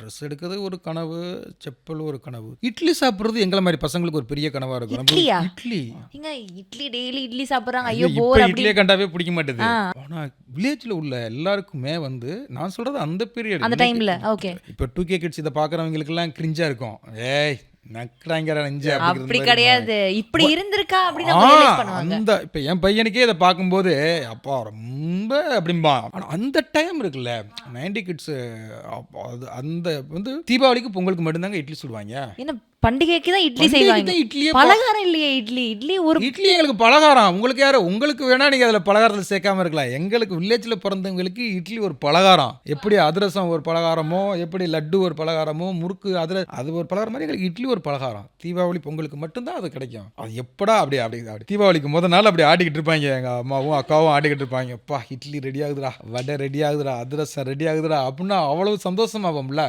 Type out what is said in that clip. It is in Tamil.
ட்ரெஸ் எடுக்கிறது ஒரு கனவு, செப்பல் ஒரு கனவு. இட்லி சாப்பிட்றது எங்களை மாதிரி பசங்களுக்கு ஒரு பெரிய கனவா இருக்கும். இட்லியா? இட்லி ஏங்க இட்லி டெய்லி இட்லி சாப்பிட்றாங்க, ஐயோ ஐயோ இப்போ போர் இட்லியே அப்படி. கண்டாவே பிடிக்க மாட்டேது. ஆனா வில்லேஜ்ல உள்ள எல்லாருக்குமே வந்து நான் சொல்றது அந்த பீரியட் அந்த டைம்ல ஓகே. இப்போ 2K கிட்ஸ் இதை பார்க்குறவங்களுக்கு எல்லாம் கிரிஞ்சா இருக்கும். ஏய் நக்கிறாங்க நெஞ்சு அப்படி கிடையாது, இப்படி இருந்திருக்கா அப்படின்னு அவங்க realize பண்ணுவாங்க. அந்த இப்போ என் பையனுக்கே இதை பார்க்கும்போது அப்பா ரொம்ப அப்படிம்பா. ஆனா அந்த டைம் இருக்குல்ல 90 கிட்ஸ், அது அந்த வந்து தீபாவளிக்கு பொங்கலுக்கு மட்டும்தாங்க இட்லி சுடுவாங்க. என்ன பண்டிகைக்கு தான் இட்லி பண்டிகைக்கு செய்வாங்க, தான் இட்லியே பலகாரம் இல்லையே. இட்லி இட்லி ஒரு இட்லி எங்களுக்கு பலகாரம். உங்களுக்கு யாரு? உங்களுக்கு வேணா நீங்க அதில் பலகாரத்தில் சேர்க்காம இருக்கலாம். எங்களுக்கு வில்லேஜில் பிறந்தவங்களுக்கு இட்லி ஒரு பலகாரம். எப்படி அதிரசம் ஒரு பலகாரமோ, எப்படி லட்டு ஒரு பலகாரமோ, முறுக்கு அது ஒரு பலகாரம் மாதிரி எங்களுக்கு இட்லி ஒரு பலகாரம். தீபாவளி பொங்கலுக்கு மட்டும்தான் அது கிடைக்கும். அது எப்படா அப்படி தீபாவளிக்கு முதல் நாள் அப்படி ஆடிக்கிட்டு இருப்பாங்க. எங்கள் அம்மாவும் அக்காவும் ஆடிக்கிட்டு இருப்பாங்க. அப்பா இட்லி ரெடி ஆகுதுடா, வடை ரெடி ஆகுதுடா, அதிரசம் ரெடி ஆகுதுடா அப்படின்னா அவ்வளவு சந்தோஷமாகும்ல.